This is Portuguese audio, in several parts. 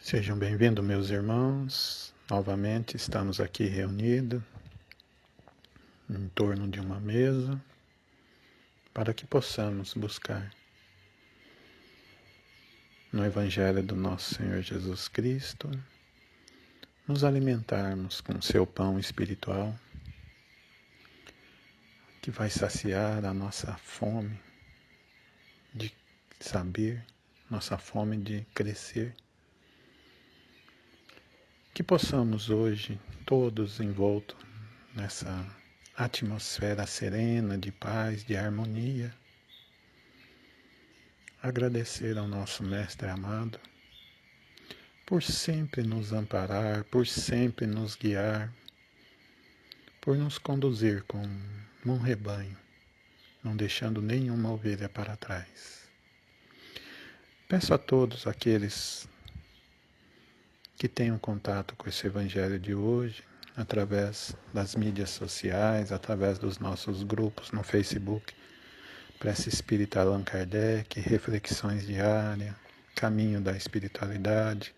Sejam bem-vindos, meus irmãos. Novamente estamos aqui reunidos em torno de uma mesa para que possamos buscar no Evangelho do nosso Senhor Jesus Cristo, nos alimentarmos com seu pão espiritual, que vai saciar a nossa fome de saber, nossa fome de crescer. Que possamos hoje, todos envoltos nessa atmosfera serena de paz, de harmonia, agradecer ao nosso Mestre amado por sempre nos amparar, por sempre nos guiar, por nos conduzir como um rebanho, não deixando nenhuma ovelha para trás. Peço a todos aqueles que tenham contato com esse Evangelho de hoje, através das mídias sociais, através dos nossos grupos no Facebook, Prece Espírita Allan Kardec, Reflexões Diárias, Caminho da Espiritualidade,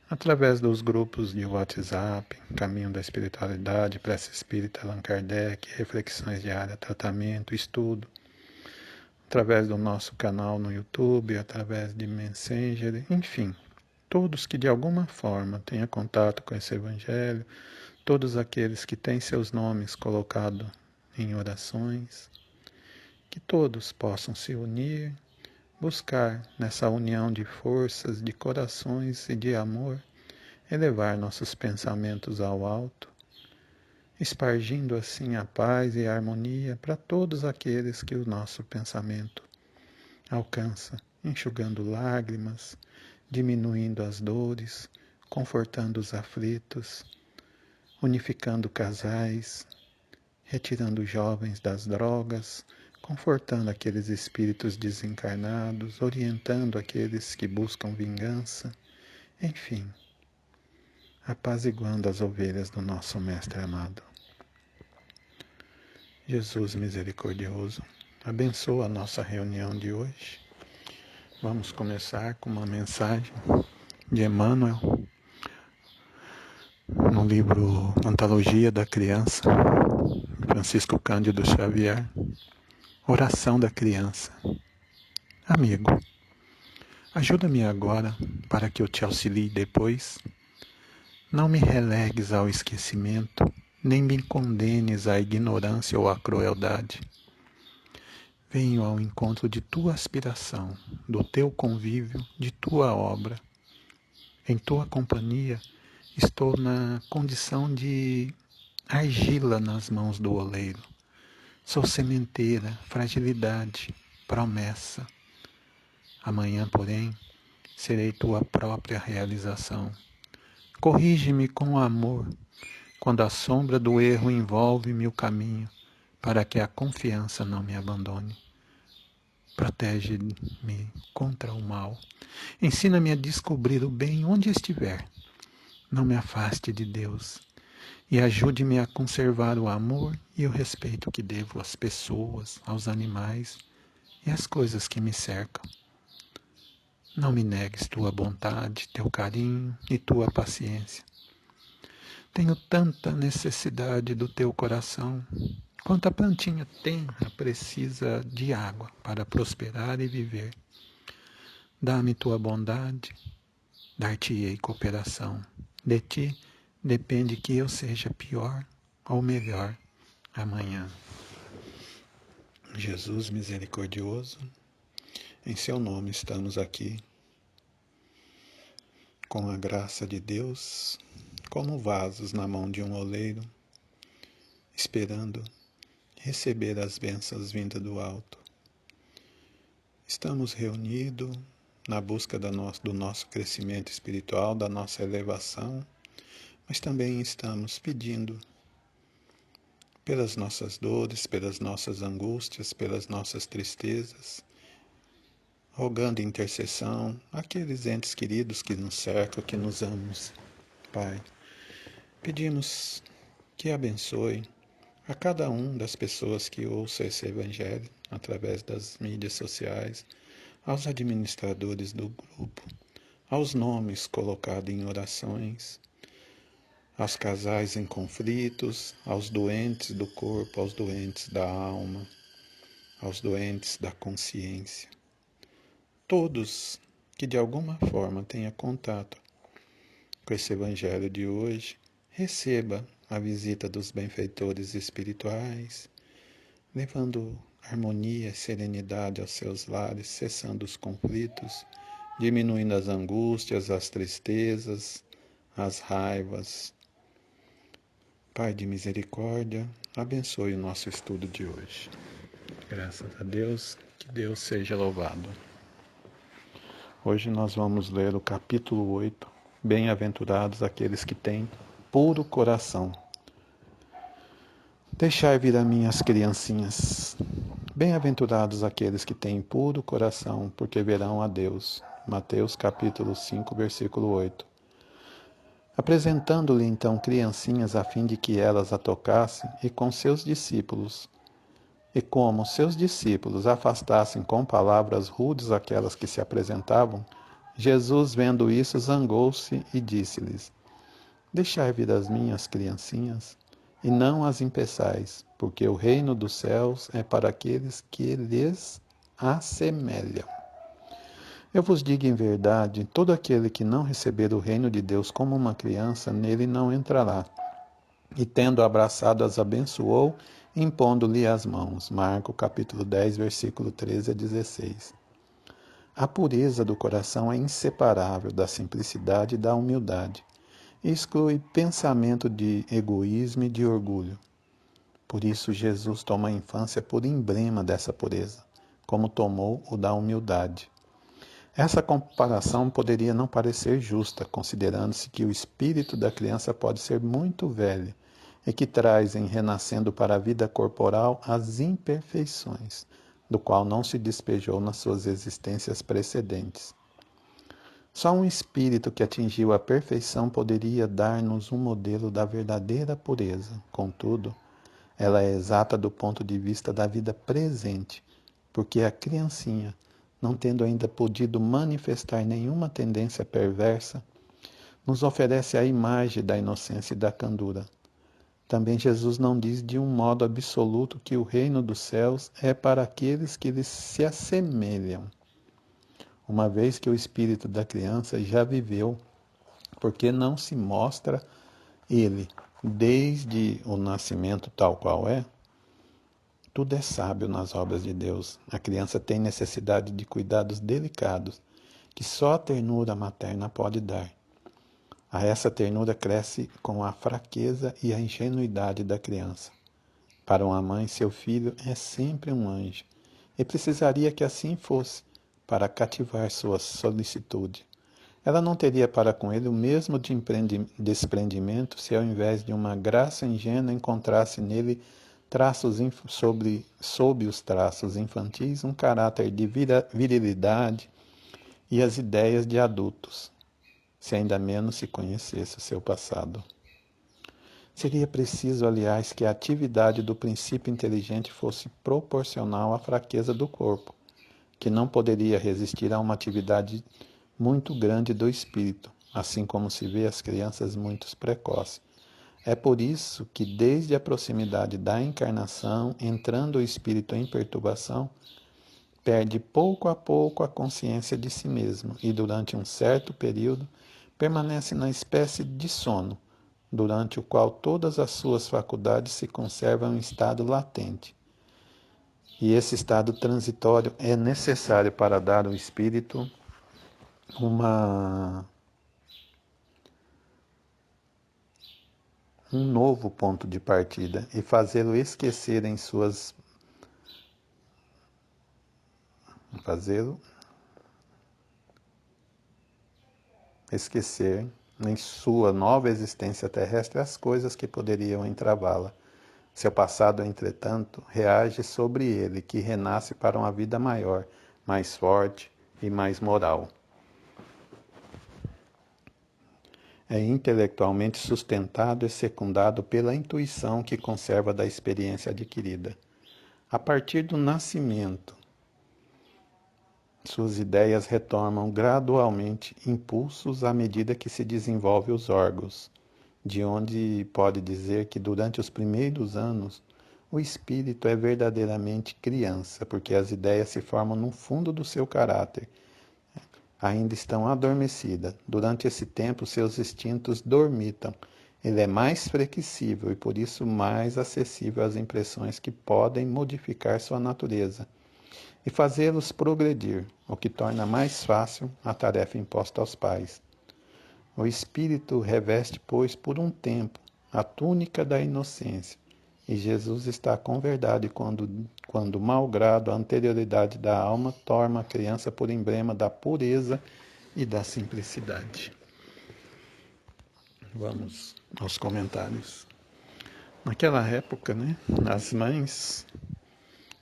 através dos grupos de WhatsApp, Caminho da Espiritualidade, Prece Espírita Allan Kardec, Reflexões Diárias, Tratamento, Estudo, através do nosso canal no YouTube, através de Messenger, enfim, todos que de alguma forma tenham contato com esse Evangelho, todos aqueles que têm seus nomes colocados em orações, que todos possam se unir, buscar nessa união de forças, de corações e de amor, elevar nossos pensamentos ao alto, espargindo assim a paz e a harmonia para todos aqueles que o nosso pensamento alcança, enxugando lágrimas, diminuindo as dores, confortando os aflitos, unificando casais, retirando jovens das drogas, confortando aqueles espíritos desencarnados, orientando aqueles que buscam vingança, enfim, apaziguando as ovelhas do nosso Mestre amado. Jesus misericordioso, abençoa a nossa reunião de hoje. Vamos começar com uma mensagem de Emmanuel, no livro Antologia da Criança, Francisco Cândido Xavier, Oração da Criança. Amigo, ajuda-me agora para que eu te auxilie depois. Não me relegues ao esquecimento, nem me condenes à ignorância ou à crueldade. Venho ao encontro de tua aspiração, do teu convívio, de tua obra. Em tua companhia, estou na condição de argila nas mãos do oleiro. Sou sementeira, fragilidade, promessa. Amanhã, porém, serei tua própria realização. Corrige-me com amor, quando a sombra do erro envolve-me o caminho, para que a confiança não me abandone. Protege-me contra o mal. Ensina-me a descobrir o bem onde estiver. Não me afaste de Deus. E ajude-me a conservar o amor e o respeito que devo às pessoas, aos animais e às coisas que me cercam. Não me negues tua bondade, teu carinho e tua paciência. Tenho tanta necessidade do teu coração, quanto a plantinha tenra precisa de água para prosperar e viver. Dá-me tua bondade, dar-te-ei cooperação. De ti depende que eu seja pior ou melhor amanhã. Jesus misericordioso, em seu nome estamos aqui, com a graça de Deus, como vasos na mão de um oleiro, esperando receber as bênçãos vindas do alto. Estamos reunidos na busca do nosso crescimento espiritual, da nossa elevação, mas também estamos pedindo pelas nossas dores, pelas nossas angústias, pelas nossas tristezas, rogando intercessão àqueles entes queridos que nos cercam, que nos amam, Pai. Pedimos que abençoe a cada um das pessoas que ouça esse Evangelho através das mídias sociais, aos administradores do grupo, aos nomes colocados em orações, aos casais em conflitos, aos doentes do corpo, aos doentes da alma, aos doentes da consciência. Todos que de alguma forma tenham contato com esse evangelho de hoje, receba a visita dos benfeitores espirituais, levando harmonia e serenidade aos seus lares, cessando os conflitos, diminuindo as angústias, as tristezas, as raivas. Pai de misericórdia, abençoe o nosso estudo de hoje. Graças a Deus, que Deus seja louvado. Hoje nós vamos ler o capítulo 8, Bem-aventurados aqueles que têm puro coração. Deixai vir a mim as criancinhas. Bem-aventurados aqueles que têm puro coração, porque verão a Deus. Mateus capítulo 5, versículo 8. Apresentando-lhe então criancinhas a fim de que elas a tocassem, e com seus discípulos, e como seus discípulos afastassem com palavras rudes aquelas que se apresentavam, Jesus, vendo isso, zangou-se e disse-lhes: Deixai vir as minhas criancinhas, e não as impeçais, porque o reino dos céus é para aqueles que lhes assemelham. Eu vos digo em verdade, todo aquele que não receber o reino de Deus como uma criança, nele não entrará. E tendo abraçado, as abençoou, impondo-lhe as mãos. Marcos capítulo 10, versículo 13 a 16. A pureza do coração é inseparável da simplicidade e da humildade. Exclui pensamento de egoísmo e de orgulho. Por isso, Jesus toma a infância por emblema dessa pureza, como tomou o da humildade. Essa comparação poderia não parecer justa, considerando-se que o espírito da criança pode ser muito velho e que traz, em renascendo para a vida corporal, as imperfeições, do qual não se despejou nas suas existências precedentes. Só um espírito que atingiu a perfeição poderia dar-nos um modelo da verdadeira pureza. Contudo, ela é exata do ponto de vista da vida presente, porque a criancinha, não tendo ainda podido manifestar nenhuma tendência perversa, nos oferece a imagem da inocência e da candura. Também Jesus não diz de um modo absoluto que o reino dos céus é para aqueles que lhes se assemelham, uma vez que o espírito da criança já viveu, porque não se mostra ele, desde o nascimento tal qual é. Tudo é sábio nas obras de Deus. A criança tem necessidade de cuidados delicados, que só a ternura materna pode dar. A essa ternura cresce com a fraqueza e a ingenuidade da criança. Para uma mãe, seu filho é sempre um anjo, e precisaria que assim fosse, para cativar sua solicitude. Ela não teria para com ele o mesmo desprendimento se, ao invés de uma graça ingênua, encontrasse nele traços sob os traços infantis, um caráter de virilidade e as ideias de adultos, se ainda menos se conhecesse o seu passado. Seria preciso, aliás, que a atividade do princípio inteligente fosse proporcional à fraqueza do corpo, que não poderia resistir a uma atividade muito grande do espírito, assim como se vê as crianças muito precoces. É por isso que, desde a proximidade da encarnação, entrando o espírito em perturbação, perde pouco a pouco a consciência de si mesmo e, durante um certo período, permanece na espécie de sono, durante o qual todas as suas faculdades se conservam em estado latente. E esse estado transitório é necessário para dar ao espírito um novo ponto de partida e fazê-lo esquecer em suas sua nova existência terrestre as coisas que poderiam entravá-la. Seu passado, entretanto, reage sobre ele, que renasce para uma vida maior, mais forte e mais moral. É intelectualmente sustentado e secundado pela intuição que conserva da experiência adquirida. A partir do nascimento, Suas ideias retomam gradualmente impulsos à medida que se desenvolvem os órgãos, de onde pode dizer que durante os primeiros anos o espírito é verdadeiramente criança, porque as ideias se formam no fundo do seu caráter, ainda estão adormecidas. Durante esse tempo, seus instintos dormitam. Ele é mais flexível e, por isso, mais acessível às impressões que podem modificar sua natureza e fazê-los progredir, o que torna mais fácil a tarefa imposta aos pais. O espírito reveste, pois, por um tempo, a túnica da inocência, e Jesus está com verdade quando malgrado a anterioridade da alma, torna a criança por emblema da pureza e da simplicidade. Vamos aos comentários. Naquela época, as mães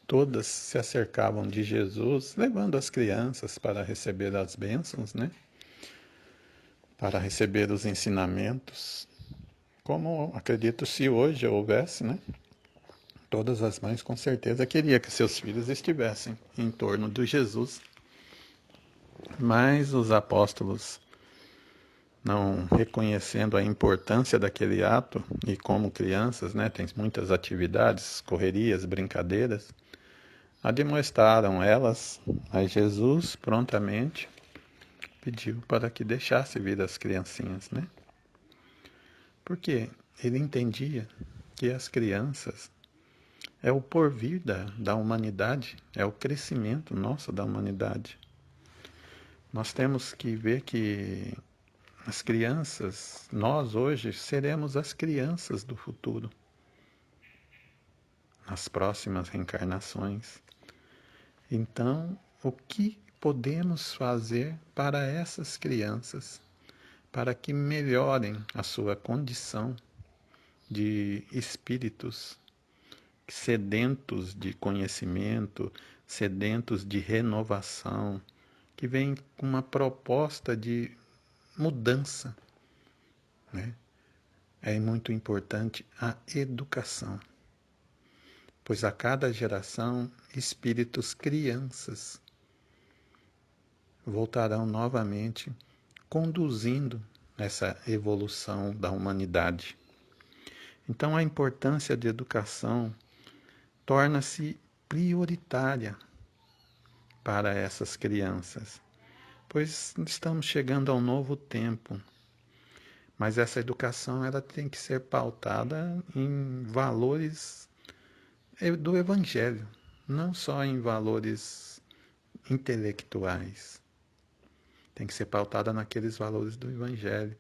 todas se acercavam de Jesus, levando as crianças para receber as bênçãos, para receber os ensinamentos, como acredito se hoje houvesse, Todas as mães com certeza queriam que seus filhos estivessem em torno de Jesus, mas os apóstolos, não reconhecendo a importância daquele ato, e como crianças, tem muitas atividades, correrias, brincadeiras, admoestaram elas, mas Jesus prontamente pediu para que deixasse vir as criancinhas, Porque ele entendia que as crianças é o porvir da humanidade, é o crescimento nosso da humanidade. Nós temos que ver que as crianças, nós hoje seremos as crianças do futuro, nas próximas reencarnações. Então, o que podemos fazer para essas crianças, para que melhorem a sua condição de espíritos sedentos de conhecimento, sedentos de renovação, que vêm com uma proposta de mudança, É muito importante a educação, pois a cada geração, espíritos crianças voltarão novamente conduzindo essa evolução da humanidade. Então, a importância da educação torna-se prioritária para essas crianças, pois estamos chegando a um novo tempo. Mas essa educação ela tem que ser pautada em valores do Evangelho, não só em valores intelectuais. Tem que ser pautada naqueles valores do Evangelho,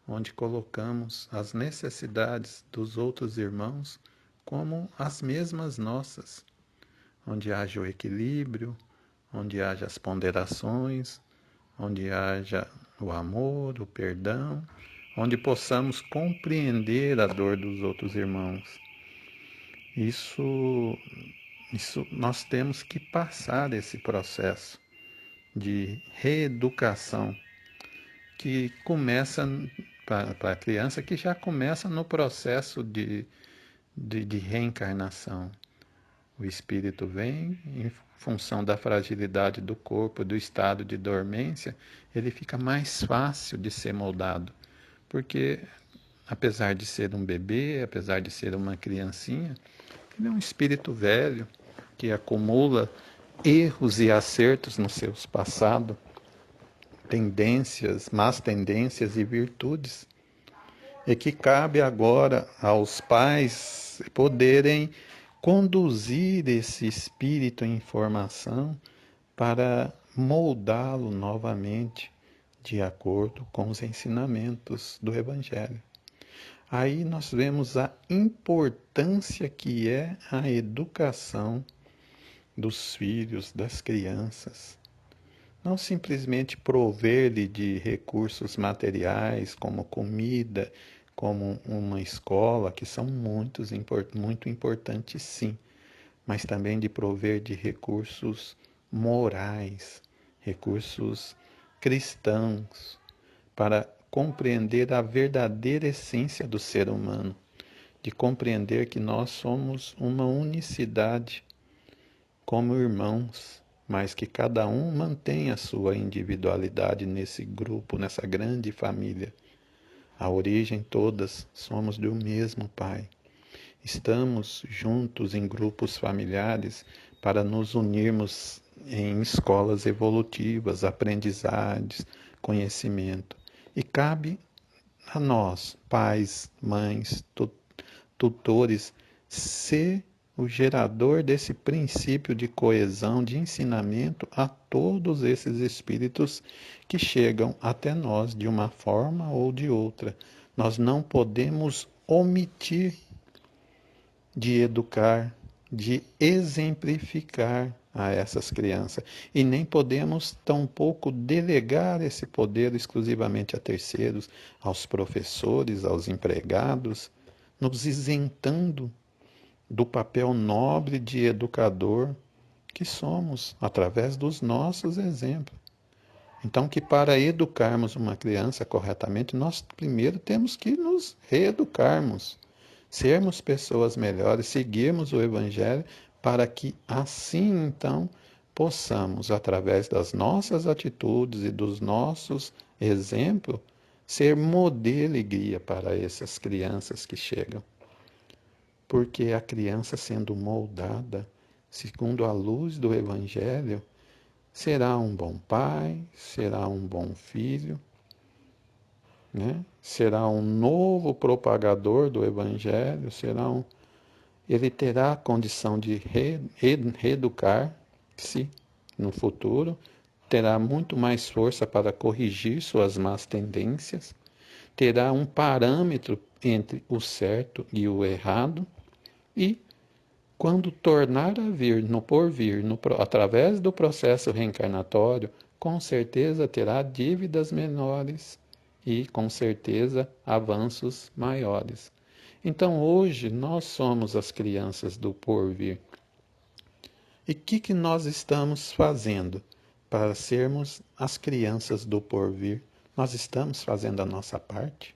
onde colocamos as necessidades dos outros irmãos como as mesmas nossas, onde haja o equilíbrio, onde haja as ponderações, onde haja o amor, o perdão, onde possamos compreender a dor dos outros irmãos. Isso nós temos que passar esse processo de reeducação que começa para a criança, que já começa no processo de reencarnação. O espírito vem, em função da fragilidade do corpo, do estado de dormência, ele fica mais fácil de ser moldado, porque apesar de ser um bebê, apesar de ser uma criancinha, ele é um espírito velho que acumula erros e acertos nos seus passados, tendências, más tendências e virtudes, e que cabe agora aos pais poderem conduzir esse espírito em formação para moldá-lo novamente de acordo com os ensinamentos do Evangelho. Aí nós vemos a importância que é a educação dos filhos, das crianças. Não simplesmente prover-lhe de recursos materiais, como comida, como uma escola, que são muito importantes sim, mas também de prover de recursos morais, recursos cristãos, para compreender a verdadeira essência do ser humano, de compreender que nós somos uma unicidade como irmãos, mas que cada um mantenha a sua individualidade nesse grupo, nessa grande família. A origem todas somos do mesmo Pai. Estamos juntos em grupos familiares para nos unirmos em escolas evolutivas, aprendizagens, conhecimento. E cabe a nós, pais, mães, tutores, ser o gerador desse princípio de coesão, de ensinamento a todos esses espíritos que chegam até nós de uma forma ou de outra. Nós não podemos omitir de educar, de exemplificar a essas crianças. E nem podemos tampouco delegar esse poder exclusivamente a terceiros, aos professores, aos empregados, nos isentando do papel nobre de educador que somos, através dos nossos exemplos. Então, que para educarmos uma criança corretamente, nós primeiro temos que nos reeducarmos, sermos pessoas melhores, seguirmos o Evangelho, para que assim então possamos, através das nossas atitudes e dos nossos exemplos, ser modelo e guia para essas crianças que chegam. Porque a criança sendo moldada segundo a luz do Evangelho, será um bom pai, será um bom filho, né? Será um novo propagador do Evangelho, ele terá a condição de reeducar-se no futuro, terá muito mais força para corrigir suas más tendências, terá um parâmetro entre o certo e o errado, e quando tornar a vir no porvir, através do processo reencarnatório, com certeza terá dívidas menores e, com certeza, avanços maiores. Então, hoje, nós somos as crianças do porvir. E o que nós estamos fazendo para sermos as crianças do porvir? Nós estamos fazendo a nossa parte?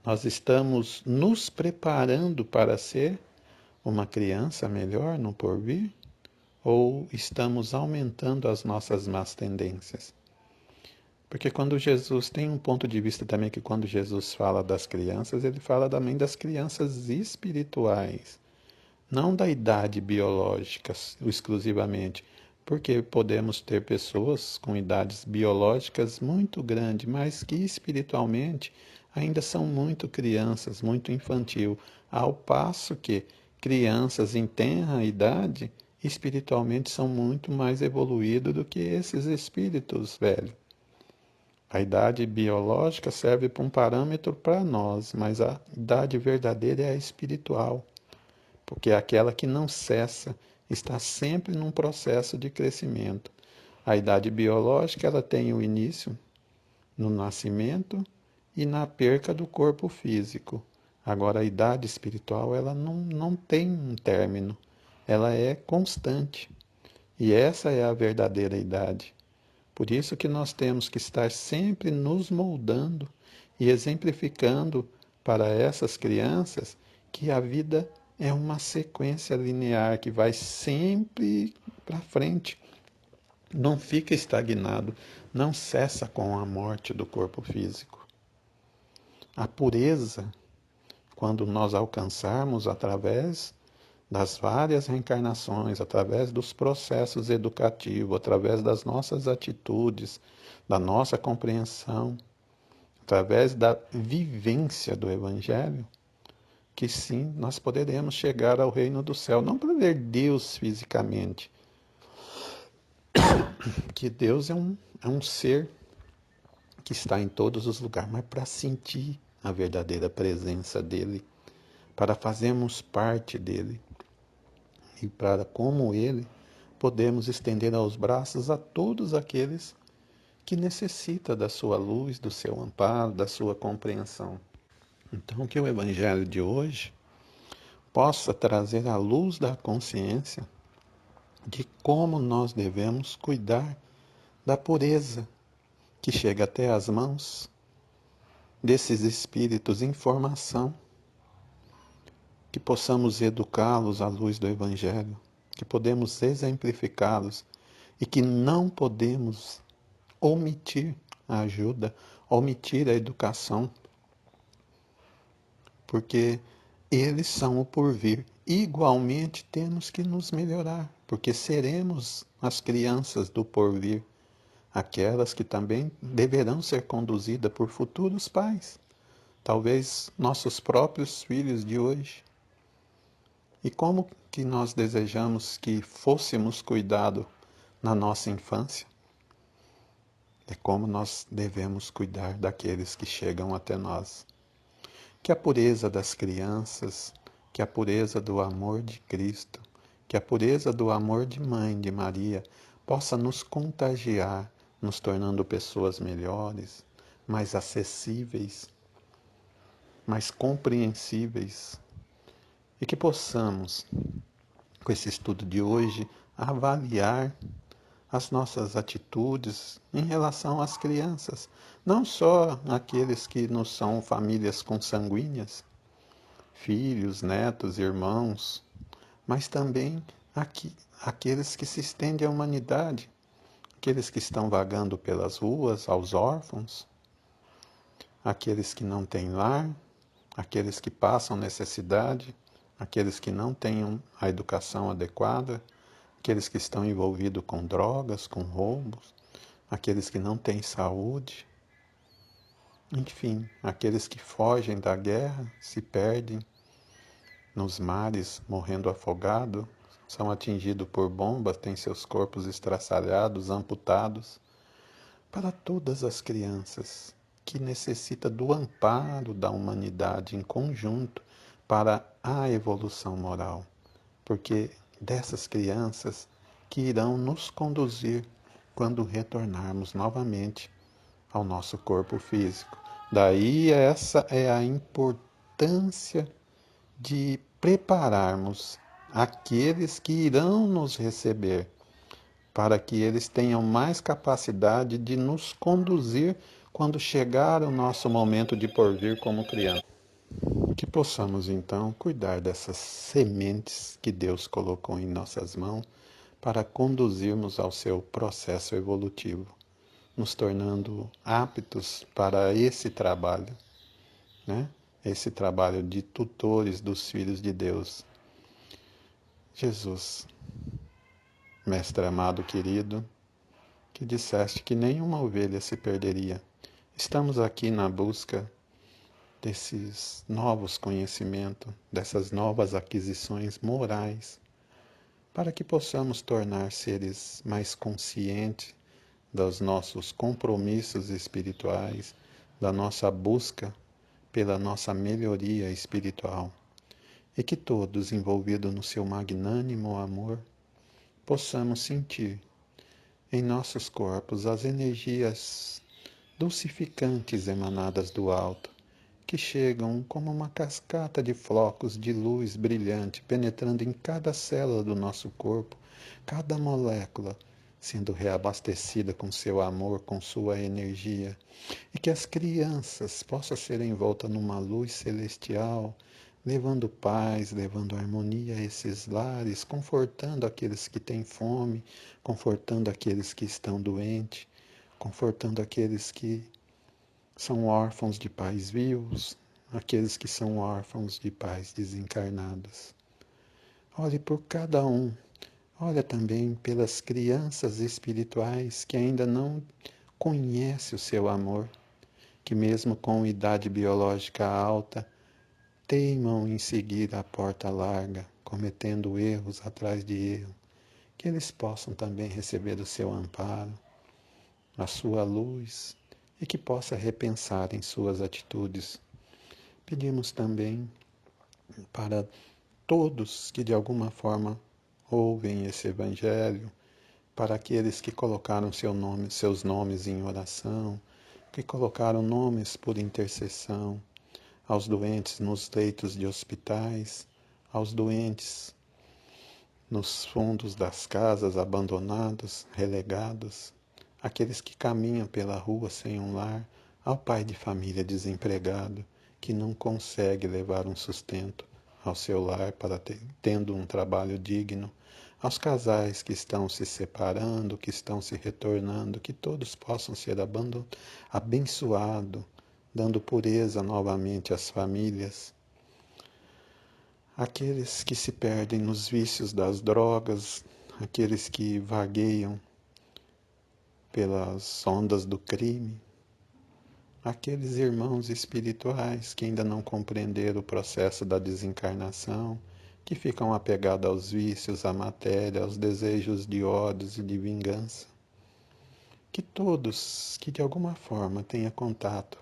Nós estamos nos preparando para ser uma criança melhor no porvir? Ou estamos aumentando as nossas más tendências? Porque quando Jesus tem um ponto de vista também que quando Jesus fala das crianças, ele fala também das crianças espirituais, não da idade biológica exclusivamente, porque podemos ter pessoas com idades biológicas muito grandes, mas que espiritualmente ainda são muito crianças, muito infantil, ao passo que crianças em tenra idade espiritualmente são muito mais evoluídos do que esses espíritos velhos. A idade biológica serve para um parâmetro para nós, mas a idade verdadeira é a espiritual, porque é aquela que não cessa, está sempre num processo de crescimento. A idade biológica ela tem o início no nascimento e na perca do corpo físico. Agora, a idade espiritual ela não tem um término, ela é constante. E essa é a verdadeira idade. Por isso que nós temos que estar sempre nos moldando e exemplificando para essas crianças que a vida é uma sequência linear que vai sempre para frente. Não fica estagnado, não cessa com a morte do corpo físico. A pureza, quando nós alcançarmos através das várias reencarnações, através dos processos educativos, através das nossas atitudes, da nossa compreensão, através da vivência do Evangelho, que sim, nós poderemos chegar ao reino do céu, não para ver Deus fisicamente, que Deus é um ser que está em todos os lugares, mas para sentir a verdadeira presença dele, para fazermos parte dele e para, como ele, podemos estender aos braços a todos aqueles que necessitam da sua luz, do seu amparo, da sua compreensão. Então, que o Evangelho de hoje possa trazer a luz da consciência de como nós devemos cuidar da pureza que chega até as mãos desses espíritos em formação, que possamos educá-los à luz do Evangelho, que podemos exemplificá-los e que não podemos omitir a ajuda, omitir a educação, porque eles são o porvir. Igualmente temos que nos melhorar, porque seremos as crianças do porvir, aquelas que também deverão ser conduzidas por futuros pais, talvez nossos próprios filhos de hoje. E como que nós desejamos que fôssemos cuidados na nossa infância? É como nós devemos cuidar daqueles que chegam até nós. Que a pureza das crianças, que a pureza do amor de Cristo, que a pureza do amor de Mãe de Maria possa nos contagiar, nos tornando pessoas melhores, mais acessíveis, mais compreensíveis, e que possamos, com esse estudo de hoje, avaliar as nossas atitudes em relação às crianças, não só aqueles que não são famílias consanguíneas, filhos, netos, irmãos, mas também aqueles que se estendem à humanidade, aqueles que estão vagando pelas ruas, aos órfãos, aqueles que não têm lar, aqueles que passam necessidade, aqueles que não têm a educação adequada, aqueles que estão envolvidos com drogas, com roubos, aqueles que não têm saúde, enfim, aqueles que fogem da guerra, se perdem nos mares, morrendo afogados, são atingidos por bombas, têm seus corpos estraçalhados, amputados, para todas as crianças que necessitam do amparo da humanidade em conjunto para a evolução moral, porque dessas crianças que irão nos conduzir quando retornarmos novamente ao nosso corpo físico. Daí essa é a importância de prepararmos aqueles que irão nos receber, para que eles tenham mais capacidade de nos conduzir quando chegar o nosso momento de porvir como criança. Que possamos então cuidar dessas sementes que Deus colocou em nossas mãos para conduzirmos ao seu processo evolutivo, nos tornando aptos para esse trabalho, né? Esse trabalho de tutores dos filhos de Deus. Jesus, Mestre amado querido, que disseste que nenhuma ovelha se perderia. Estamos aqui na busca desses novos conhecimentos, dessas novas aquisições morais, para que possamos tornar seres mais conscientes dos nossos compromissos espirituais, da nossa busca pela nossa melhoria espiritual, e que todos, envolvidos no seu magnânimo amor, possamos sentir em nossos corpos as energias dulcificantes emanadas do alto, que chegam como uma cascata de flocos de luz brilhante penetrando em cada célula do nosso corpo, cada molécula sendo reabastecida com seu amor, com sua energia, e que as crianças possam ser envoltas numa luz celestial, levando paz, levando harmonia a esses lares, confortando aqueles que têm fome, confortando aqueles que estão doentes, confortando aqueles que são órfãos de pais vivos, aqueles que são órfãos de pais desencarnados. Olhe por cada um. Olha também pelas crianças espirituais que ainda não conhecem o seu amor, que mesmo com idade biológica alta, teimam em seguir a porta larga, cometendo erros atrás de erro, que eles possam também receber o seu amparo, a sua luz, e que possa repensar em suas atitudes. Pedimos também para todos que de alguma forma ouvem esse Evangelho, para aqueles que colocaram seus nomes em oração, que colocaram nomes por intercessão, aos doentes nos leitos de hospitais, aos doentes nos fundos das casas abandonados, relegados, aqueles que caminham pela rua sem um lar, ao pai de família desempregado, que não consegue levar um sustento ao seu lar para tendo um trabalho digno, aos casais que estão se separando, que estão se retornando, que todos possam ser abençoados, dando pureza novamente às famílias. Aqueles que se perdem nos vícios das drogas, aqueles que vagueiam pelas ondas do crime, aqueles irmãos espirituais que ainda não compreenderam o processo da desencarnação, que ficam apegados aos vícios, à matéria, aos desejos de ódios e de vingança. Que todos que de alguma forma tenham contato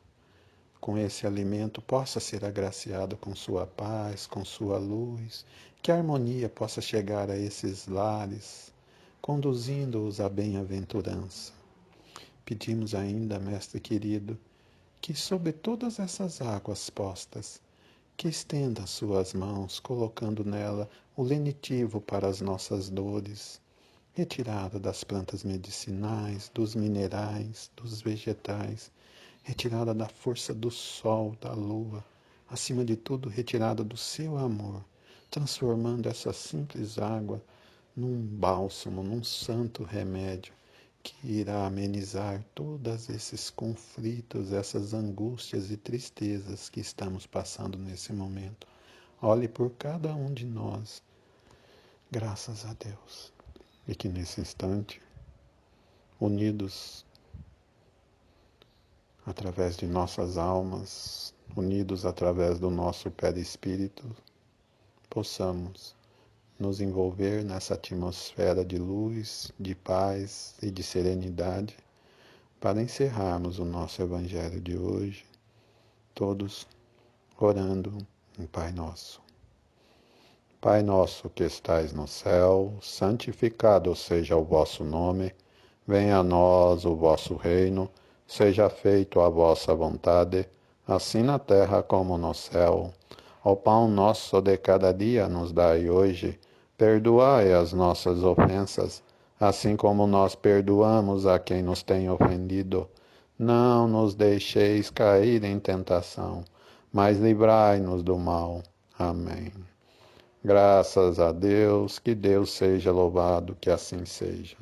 com esse alimento possa ser agraciado com sua paz, com sua luz, que a harmonia possa chegar a esses lares, conduzindo-os à bem-aventurança. Pedimos ainda, Mestre querido, que sobre todas essas águas postas, que estenda suas mãos, colocando nela o lenitivo para as nossas dores, retirada das plantas medicinais, dos minerais, dos vegetais, retirada da força do sol, da lua, acima de tudo, retirada do seu amor, transformando essa simples água num bálsamo, num santo remédio que irá amenizar todos esses conflitos, essas angústias e tristezas que estamos passando nesse momento. Olhe por cada um de nós, graças a Deus. E que nesse instante, unidos através de nossas almas, unidos através do nosso perispírito, possamos nos envolver nessa atmosfera de luz, de paz e de serenidade, para encerrarmos o nosso Evangelho de hoje, todos orando em Pai Nosso. Pai nosso que estais no céu, santificado seja o vosso nome, venha a nós o vosso reino, seja feito a vossa vontade, assim na terra como no céu. O pão nosso de cada dia nos dai hoje, perdoai as nossas ofensas, assim como nós perdoamos a quem nos tem ofendido. Não nos deixeis cair em tentação, mas livrai-nos do mal. Amém. Graças a Deus, que Deus seja louvado, que assim seja.